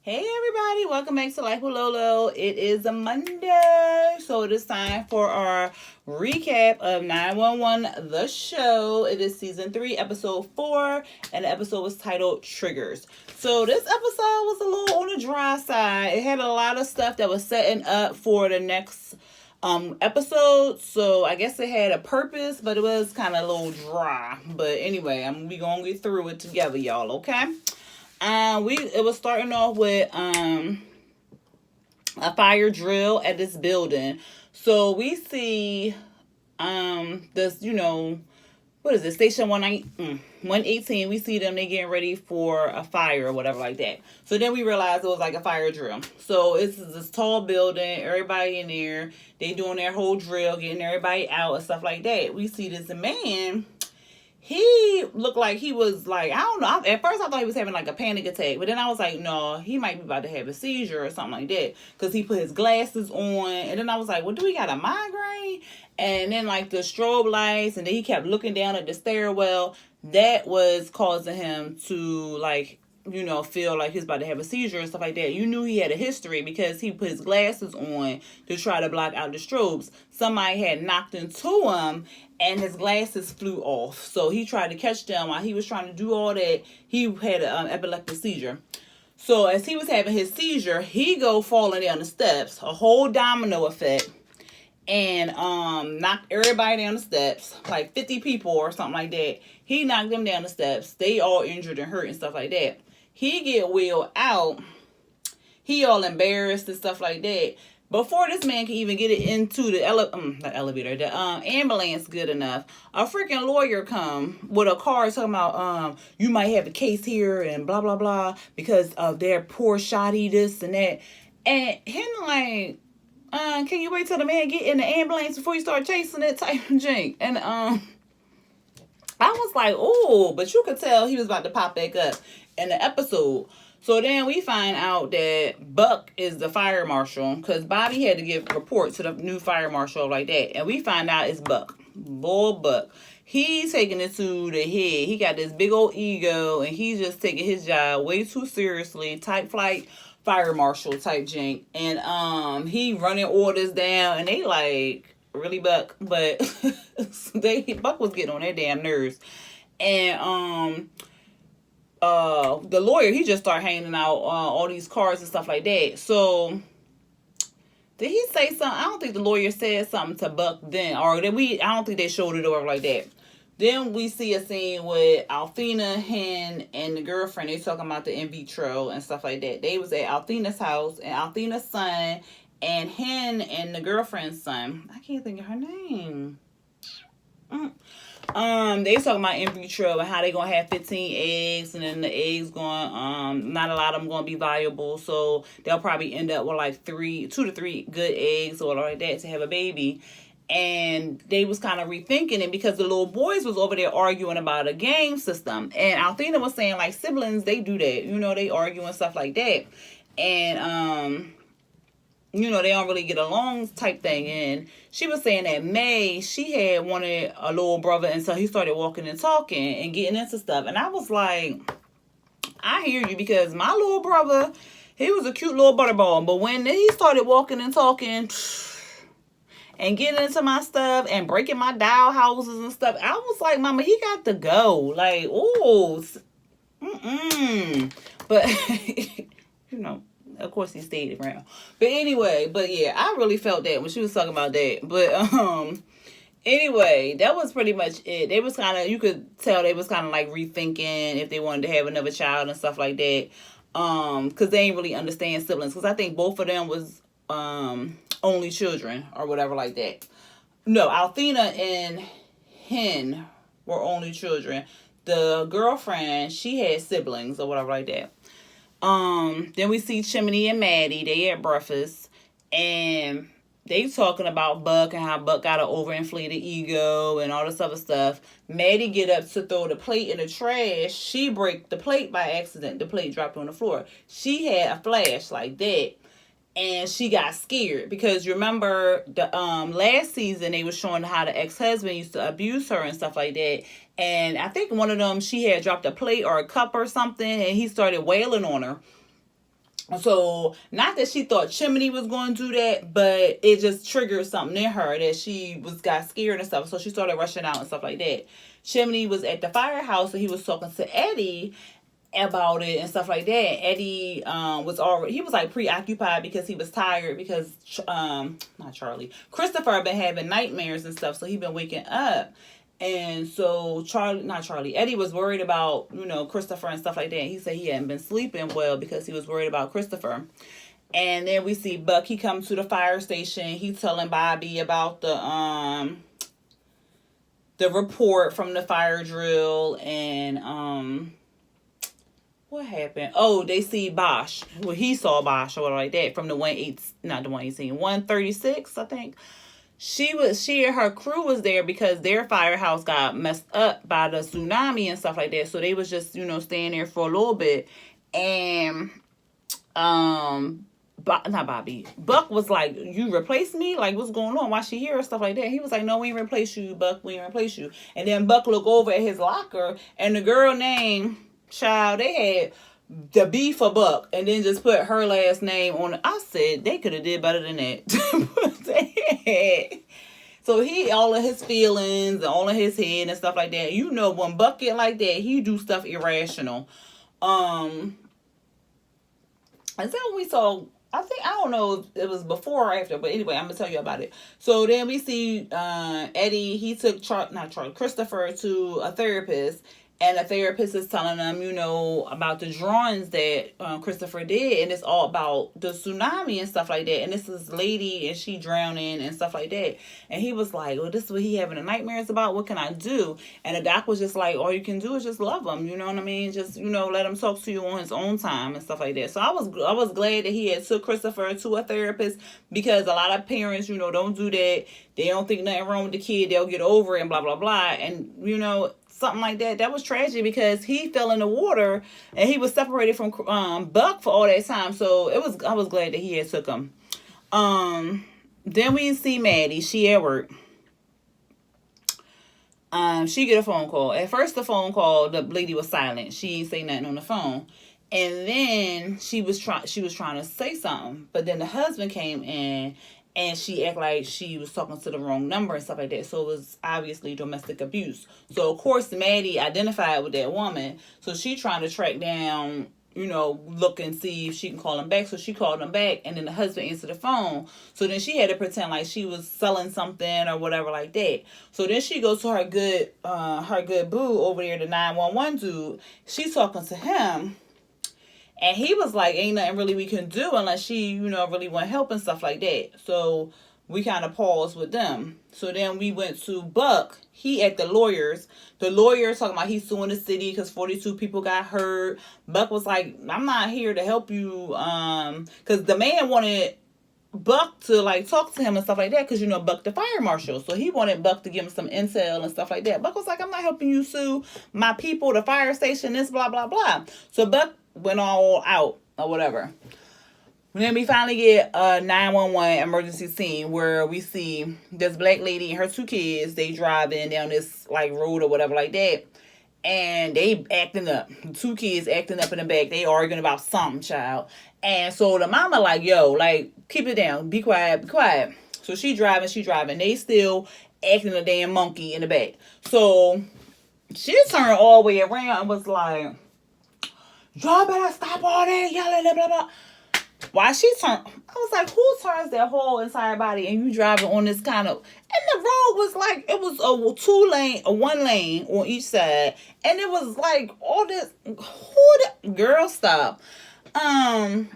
Hey everybody, welcome back to Life with Lolo. It is a Monday, so it is time for our recap of 911 The Show. It is season 3, episode 4, and the episode was titled Triggers. So this episode was a little on the dry side. It had a lot of stuff that was setting up for the next episode, so I guess it had a purpose, but it was kind of a little dry. But anyway, we gonna get through it together, y'all, okay? It was starting off with a fire drill at this building. So we see this, what is it, Station 118. We see them, they getting ready for a fire or whatever like that. So then we realized it was like a fire drill. So it's this tall building, everybody in there, they doing their whole drill, getting everybody out and stuff like that. We see this man. He looked like he was like, I don't know. At first I thought he was having like a panic attack. But then I was like, no, he might be about to have a seizure or something like that. Because he put his glasses on. And then I was like, well, do he got a migraine? And then like the strobe lights. And then he kept looking down at the stairwell. That was causing him to like, feel like he's about to have a seizure and stuff like that. You knew he had a history because he put his glasses on to try to block out the strobes. Somebody had knocked into him and his glasses flew off. So he tried to catch them. While he was trying to do all that, he had an epileptic seizure. So as he was having his seizure, he go falling down the steps, a whole domino effect, and knocked everybody down the steps, like 50 people or something like that. He knocked them down the steps. They all injured and hurt and stuff like that. He get wheeled out. He all embarrassed and stuff like that. Before this man can even get it into the elevator, the ambulance good enough, a freaking lawyer come with a card talking about you might have a case here and blah blah blah because of their poor shoddy this and that, and him like, can you wait till the man get in the ambulance before you start chasing it type of jink? And I was like, oh, but you could tell he was about to pop back up in the episode. So then we find out that Buck is the fire marshal because Bobby had to give reports to the new fire marshal like that. And we find out it's Buck. Boy, Buck. He's taking it to the head. He got this big old ego and he's just taking his job way too seriously. Type flight fire marshal type jink. And he running orders down and they like, really, Buck? But Buck was getting on their damn nerves. And the lawyer, he just started handing out all these cards and stuff like that. So did he say something? I don't think the lawyer said something to Buck then, or I don't think they showed it over like that. Then we see a scene with Althena, Hen, and the girlfriend. They talking about the in vitro and stuff like that. They was at Althena's house, and Althena's son, and Hen and the girlfriend's son. I can't think of her name. They talking about in vitro and how they gonna have 15 eggs, and then the eggs going not a lot of them gonna be viable, so they'll probably end up with like 2 to 3 good eggs or like that to have a baby. And they was kind of rethinking it because the little boys was over there arguing about a game system, and Althena was saying like siblings, they do that, they argue and stuff like that, and they don't really get along type thing. And she was saying that May, she had wanted a little brother, and so he started walking and talking and getting into stuff. And I was like, I hear you, because my little brother, he was a cute little butterball, but when he started walking and talking and getting into my stuff and breaking my doll houses and stuff, I was like, Mama, he got to go. Like, ooh, but of course he stayed around. But anyway, yeah, I really felt that when she was talking about that. But anyway, that was pretty much it. They was kind of, you could tell they was kind of like rethinking if they wanted to have another child and stuff like that. Because they didn't really understand siblings. Because I think both of them was only children or whatever like that. No, Althena and Hen were only children. The girlfriend, she had siblings or whatever like that. Then we see Chimney and Maddie. They at breakfast, and they talking about Buck and how Buck got an overinflated ego and all this other stuff. Maddie get up to throw the plate in the trash. She break the plate by accident. The plate dropped on the floor. She had a flash like that, and she got scared because you remember the last season they was showing how the ex-husband used to abuse her and stuff like that. And I think one of them, she had dropped a plate or a cup or something, and he started wailing on her. So, not that she thought Chimney was going to do that, but it just triggered something in her that she got scared and stuff. So she started rushing out and stuff like that. Chimney was at the firehouse and he was talking to Eddie about it and stuff like that. Eddie he was like preoccupied because he was tired because not Charlie, Christopher had been having nightmares and stuff, so he been waking up. And so Eddie was worried about, Christopher and stuff like that. He said he hadn't been sleeping well because he was worried about Christopher. And then we see Buck, he comes to the fire station. He's telling Bobby about the report from the fire drill and what happened? Oh, they see Bosch. Well, he saw Bosch or whatever like that from the 136, I think. She and her crew was there because their firehouse got messed up by the tsunami and stuff like that. So they was just, staying there for a little bit. And not Bobby. Buck was like, "You replaced me? Like, what's going on? Why she here?" and stuff like that. He was like, "No, we ain't replace you, Buck. We ain't replace you." And then Buck looked over at his locker, and the girl named Child, they had the B for Buck, and then just put her last name on it. I said they could have did better than that. So he, all of his feelings and all of his head and stuff like that. When Buck get like that, he do stuff irrational. And then we saw, I don't know if it was before or after, but anyway, I'm gonna tell you about it. So then we see Eddie. He took Christopher to a therapist. And the therapist is telling them, about the drawings that Christopher did. And it's all about the tsunami and stuff like that. And this is lady and she drowning and stuff like that. And he was like, well, this is what he having the nightmares about. What can I do? And the doc was just like, all you can do is just love him. You know what I mean? Just, let him talk to you on his own time and stuff like that. So I was glad that he had took Christopher to a therapist, because a lot of parents, don't do that. They don't think nothing wrong with the kid. They'll get over it and blah, blah, blah. And, something like that was tragic because he fell in the water and he was separated from Buck for all that time. So I was glad that he had took him. Then we see Maddie. She at work. She get a phone call. At first, the phone call, the lady was silent. She ain't say nothing on the phone. And then she was trying to say something, but then the husband came in. And she acted like she was talking to the wrong number and stuff like that. So it was obviously domestic abuse. So, of course, Maddie identified with that woman. So she trying to track down, look and see if she can call him back. So she called him back. And then the husband answered the phone. So then she had to pretend like she was selling something or whatever like that. So then she goes to her good boo over there, the 911 dude. She's talking to him. And he was like, ain't nothing really we can do unless she, really want help and stuff like that. So we kind of paused with them. So then we went to Buck. He at the lawyers. The lawyer talking about he's suing the city because 42 people got hurt. Buck was like, I'm not here to help you. Because the man wanted Buck to talk to him and stuff like that, because Buck the fire marshal, so he wanted Buck to give him some intel and stuff like that. Buck was like, I'm not helping you sue my people, the fire station, this blah blah blah. So Buck went all out or whatever. And then we finally get a 911 emergency scene where we see this black lady and her two kids. They driving down this road or whatever like that, and they acting up. The two kids acting up in the back. They arguing about something, child. And so the mama yo, keep it down. Be quiet, be quiet. So she driving. They still acting a damn monkey in the back. So she turned all the way around and was like, y'all better stop all that yelling, blah, blah, blah. Why she turned, I was like, who turns their whole entire body and you driving on this kind of, and the road was it was a one lane on each side. And it was all this, girl, stop. I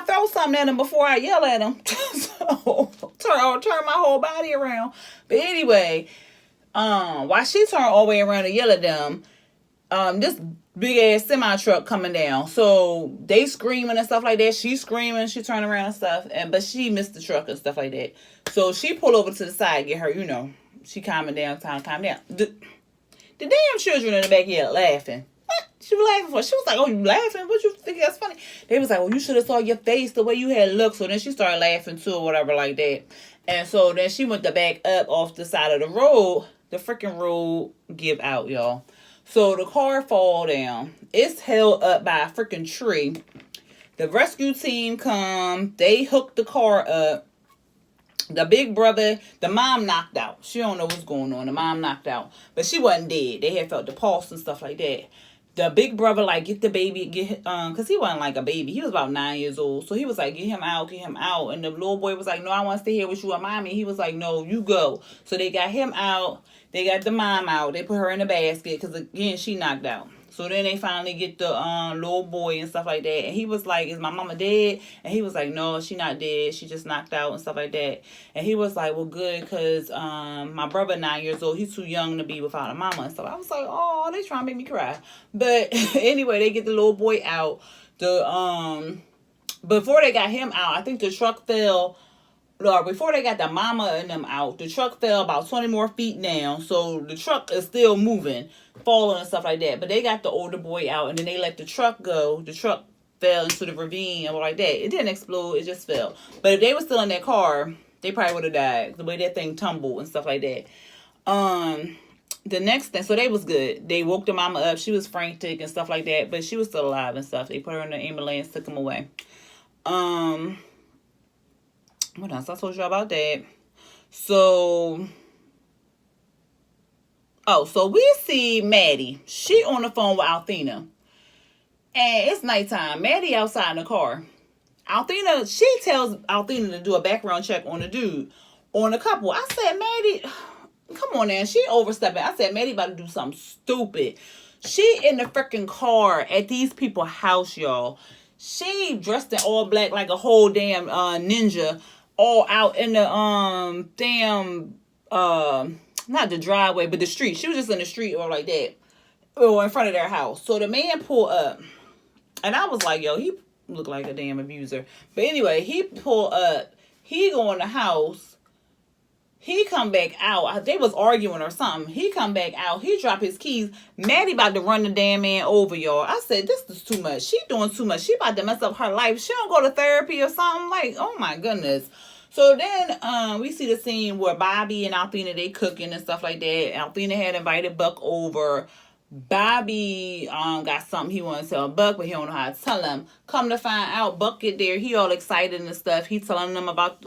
throw something at him before I yell at him. So turn my whole body around. But anyway, while she turned all the way around to yell at them, this big ass semi truck coming down. So they screaming and stuff like that. She's screaming, she turned around and stuff, but she missed the truck and stuff like that. So she pulled over to the side, get her, she calming down, time to calm down. The damn children in the backyard laughing. What she was laughing for? She was like, oh, you laughing? What you think that's funny? They was like, well, you should have saw your face, the way you had looked. So then she started laughing too or whatever like that. And so then she went to back up off the side of the road. The freaking road give out, y'all. So the car fall down. It's held up by a freaking tree. The rescue team come. They hook the car up. The big brother, the mom knocked out. She don't know what's going on. The mom knocked out. But she wasn't dead. They had felt the pulse and stuff like that. The big brother, like, get the baby, because he wasn't like a baby. He was about 9 years old. So he was like, get him out. And the little boy was like, no, I want to stay here with you and mommy. He was like, no, you go. So they got him out. They got the mom out. They put her in a basket because, again, she knocked out. So then they finally get the little boy and stuff like that. And he was like, is my mama dead? And he was like, no, she not dead. She just knocked out and stuff like that. And he was like, well, good, because my brother 9 years old. He's too young to be without a mama and stuff. I was like, oh, they trying to make me cry. But anyway, they get the little boy out. Before they got him out, I think the truck fell. Before they got the mama and them out, the truck fell about 20 more feet down. So the truck is still moving, falling and stuff like that. But they got the older boy out, and then they let the truck go. The truck fell into the ravine and all like that. It didn't explode. It just fell. But if they were still in that car, they probably would have died. The way that thing tumbled and stuff like that. The next thing, so they was good. They woke the mama up. She was frantic and stuff like that. But she was still alive and stuff. They put her in the ambulance, took him away. What else? I told you about that. So we see Maddie. She on the phone with Althena. And it's nighttime. Maddie outside in the car. Althena, she tells Althena to do a background check on the dude. On the couple. I said, Maddie, come on now. She overstepping. I said, Maddie about to do something stupid. She in the freaking car at these people's house, y'all. She dressed in all black like a whole damn ninja. All out in the not the driveway, but the street. She was just in the street or like that, or in front of their house. So the man pulled up, and I was like, yo, he looked like a damn abuser. But anyway, he pulled up. He go in the house. He come back out. They was arguing or something. He come back out. He drop his keys. Maddie about to run the damn man over, y'all. I said, this is too much. She doing too much. She about to mess up her life. She don't go to therapy or something. Like, oh my goodness. So then we see the scene where Bobby and Althena, they cooking and stuff like that. Althena had invited Buck over. Bobby got something he want to tell Buck, but he don't know how to tell him. Come to find out, Buck get there. He all excited and stuff. He telling them about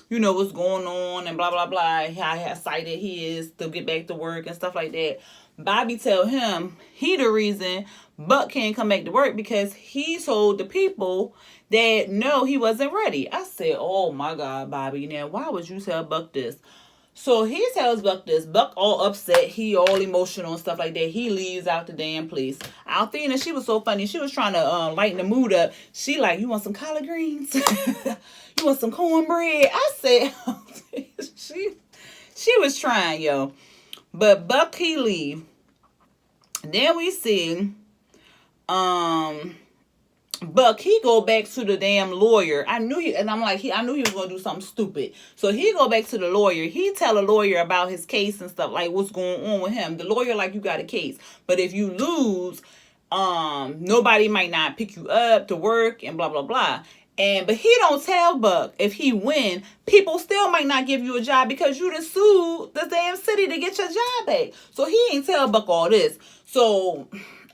what's going on and blah blah blah. How excited he is to get back to work and stuff like that. Bobby tell him he the reason Buck can't come back to work because he told the people that no, he wasn't ready. I said, oh my God, Bobby, now why would you tell Buck this? So he tells Buck this. Buck all upset. He all emotional and stuff like that. He leaves out the damn place. Althena, she was so funny. She was trying to lighten the mood up. She like, you want some collard greens? You want some cornbread? I said, she was trying, yo. But Buck, he leave. Then we see Buck, he go back to the damn lawyer. I knew he was gonna do something stupid. So he go back to the lawyer. He tell the lawyer about his case and stuff, like what's going on with him. The lawyer like, you got a case, but if you lose, nobody might not pick you up to work and blah blah blah. But he don't tell Buck if he win, people still might not give you a job because you done sued the damn city to get your job back. So he ain't tell Buck all this. So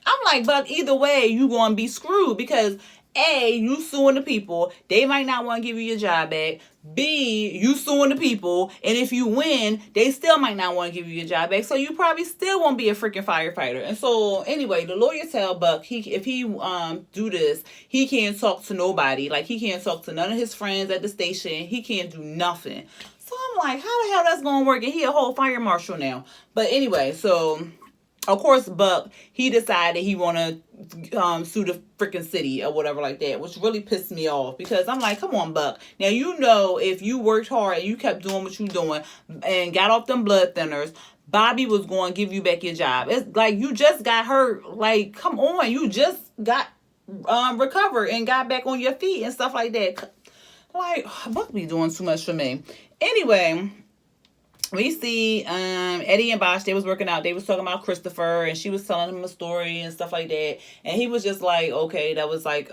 I'm like, Buck, either way, you going to be screwed because A, you suing the people. They might not want to give you your job back. B, you suing the people. And if you win, they still might not want to give you your job back. So you probably still won't be a freaking firefighter. And so anyway, the lawyer tell Buck, if he do this, he can't talk to nobody. Like he can't talk to none of his friends at the station. He can't do nothing. So I'm like, how the hell that's going to work? And he a whole fire marshal now. But anyway, so of course, Buck, he decided he want to sue the freaking city or whatever like that, which really pissed me off because I'm like, come on, Buck. Now, if you worked hard and you kept doing what you doing and got off them blood thinners, Bobby was going to give you back your job. It's like you just got hurt. Like, come on. You just got recovered and got back on your feet and stuff like that. Like, Buck be doing too much for me. Anyway, we see Eddie and Bosch, they was working out. They was talking about Christopher, and she was telling him a story and stuff like that. And he was just like, okay, that was like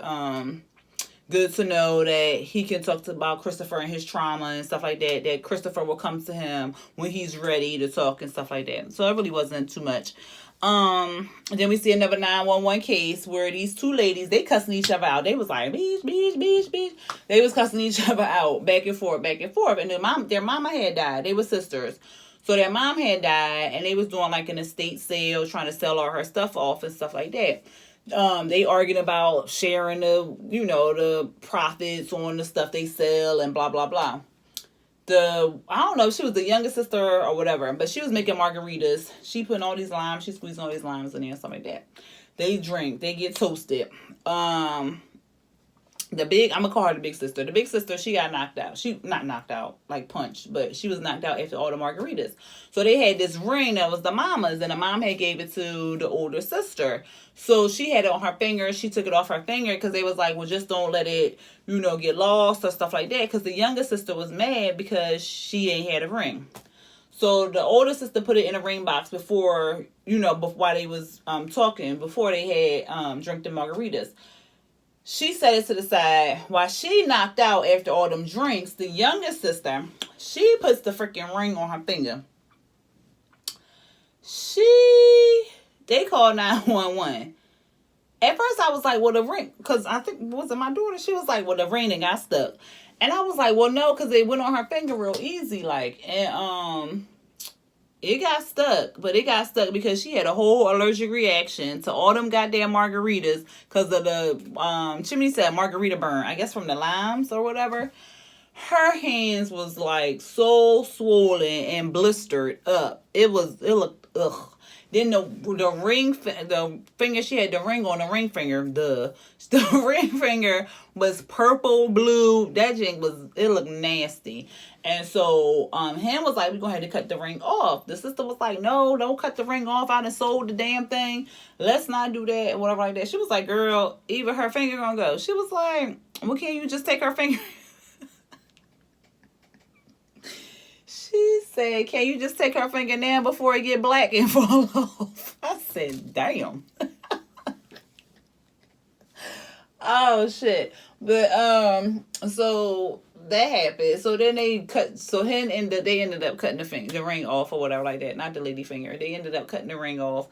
good to know that he can talk about Christopher and his trauma and stuff like that, that Christopher will come to him when he's ready to talk and stuff like that. So it really wasn't too much. Then we see another 911 case where these two ladies, they cussing each other out. They was like, bitch, bitch, bitch, bitch. They was cussing each other out, back and forth, back and forth. And their mama had died. They were sisters. So their mom had died, and they was doing like an estate sale, trying to sell all her stuff off and stuff like that. They arguing about sharing the profits on the stuff they sell and blah, blah, blah. I don't know if she was the youngest sister or whatever, but she was making margaritas. She putting all these limes, she squeezing all these limes in there and stuff like that. They drink, they get toasted. I'm gonna call her the big sister. The big sister, she got knocked out. She not knocked out, like punched, but she was knocked out after all the margaritas. So they had this ring that was the mama's, and the mom had gave it to the older sister. So she had it on her finger. She took it off her finger because they was like, well, just don't let it, get lost or stuff like that. Because the younger sister was mad because she ain't had a ring. So the older sister put it in a ring box before while they was talking, before they had drank the margaritas. She set it to the side. While she knocked out after all them drinks, the youngest sister, she puts the freaking ring on her finger. They called 911. At first I was like, well, the ring, because I think, was it my daughter? She was like, well, the ring got stuck. And I was like, well, no, because it went on her finger real easy, and it got stuck, but it got stuck because she had a whole allergic reaction to all them goddamn margaritas because of the, Chimney said margarita burn, I guess from the limes or whatever. Her hands was like so swollen and blistered up. It looked, ugh. Then the finger, she had the ring on the ring finger, the ring finger was purple, blue. That jink it looked nasty. And so him was like, we're going to have to cut the ring off. The sister was like, no, don't cut the ring off. I done sold the damn thing. Let's not do that, whatever like that. She was like, girl, even her finger gonna go. She was like, well, can't you just take her finger? She said, can you just take her finger now before it get black and fall off? I said, damn. Oh, shit. But, so that happened. So then they ended up cutting the ring off or whatever like that. Not the lady finger. They ended up cutting the ring off.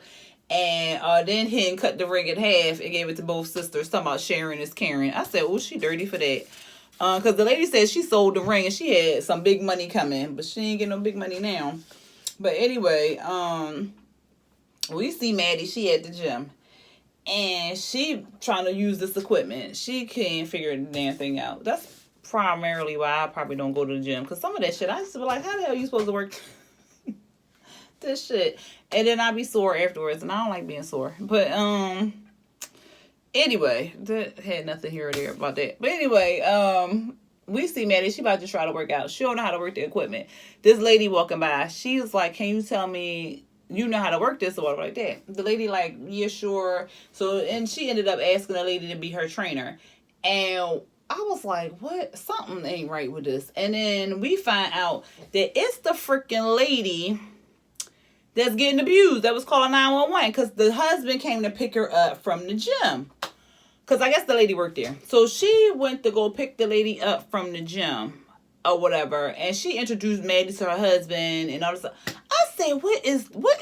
And then Hen cut the ring in half and gave it to both sisters. Talking about sharing is caring. I said, oh, she dirty for that. Because the lady said she sold the ring and she had some big money coming, but she ain't get no big money now. But anyway, we see Maddie, she at the gym. And she trying to use this equipment. She can't figure the damn thing out. That's primarily why I probably don't go to the gym. Because some of that shit, I used to be like, how the hell are you supposed to work this shit? And then I be sore afterwards. And I don't like being sore. But, anyway, that had nothing here or there about that. But anyway, we see Maddie. She about to try to work out. She don't know how to work the equipment. This lady walking by, she was like, can you tell me you know how to work this or whatever like that? The lady like, yeah, sure. So, and she ended up asking the lady to be her trainer. And I was like, what? Something ain't right with this. And then we find out that it's the freaking lady that's getting abused that was calling 911 because the husband came to pick her up from the gym. Because I guess the lady worked there. So she went to go pick the lady up from the gym or whatever. And she introduced Maddie to her husband and all this stuff. I said, what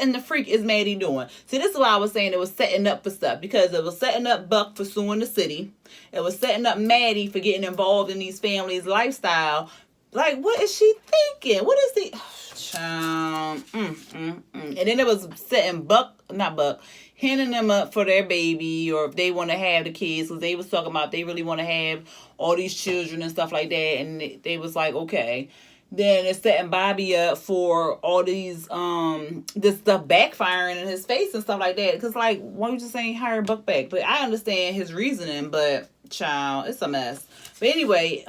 in the freak is Maddie doing? See, this is why I was saying it was setting up for stuff. Because it was setting up Buck for suing the city. It was setting up Maddie for getting involved in these families' lifestyle. Like, what is she thinking? What is the... And then it was setting Hen them up for their baby, or if they want to have the kids, because they was talking about they really want to have all these children and stuff like that, and they was like, okay. Then it's setting Bobby up for all these this stuff backfiring in his face and stuff like that. Because like, why you just saying hire Buck back? But I understand his reasoning, but child, it's a mess. But anyway,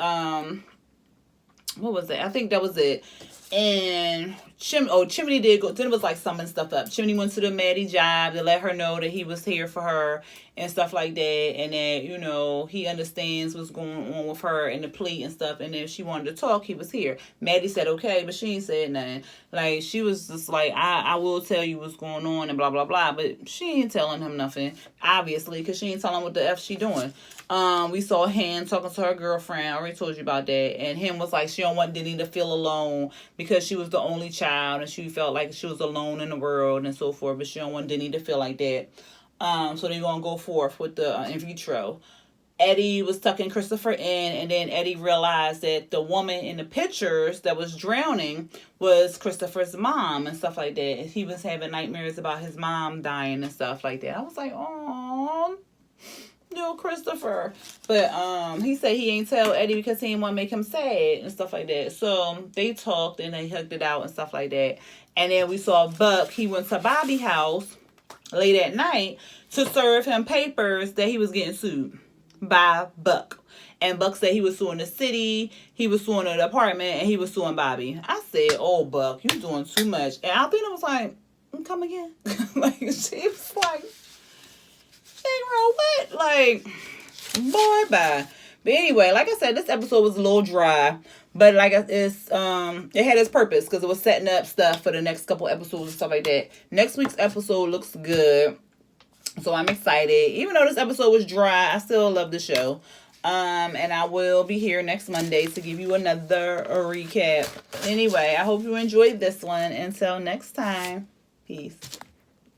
what was it? I think that was it. And Chimney did go. Then it was like summing stuff up. Chimney went to the Maddie job to let her know that he was here for her and stuff like that, and that he understands what's going on with her and the plea and stuff. And if she wanted to talk, he was here. Maddie said okay, but she ain't said nothing. Like, she was just like, I will tell you what's going on and blah blah blah. But she ain't telling him nothing, obviously, because she ain't telling him what the F she doing. We saw Hen talking to her girlfriend. I already told you about that. And Hen was like, she don't want Denny to feel alone because she was the only child and she felt like she was alone in the world and so forth, but she didn't need to feel like that. So they're going to go forth with the in vitro. Eddie was tucking Christopher in, and then Eddie realized that the woman in the pictures that was drowning was Christopher's mom and stuff like that. He was having nightmares about his mom dying and stuff like that. I was like, oh, little Christopher. But he said he ain't tell Eddie because he didn't want to make him sad and stuff like that. So they talked and they hugged it out and stuff like that. And then we saw Buck. He went to Bobby's house late at night to serve him papers that he was getting sued by Buck. And Buck said he was suing the city, he was suing the apartment, and he was suing Bobby. I said, oh, Buck, you doing too much. And Althea was like, come again? Like, she was like, hey, bro, what? Like, boy, bye. But anyway, like I said, this episode was a little dry. But like it had its purpose because it was setting up stuff for the next couple episodes and stuff like that. Next week's episode looks good. So I'm excited. Even though this episode was dry, I still love the show. And I will be here next Monday to give you another recap. Anyway, I hope you enjoyed this one. Until next time, peace.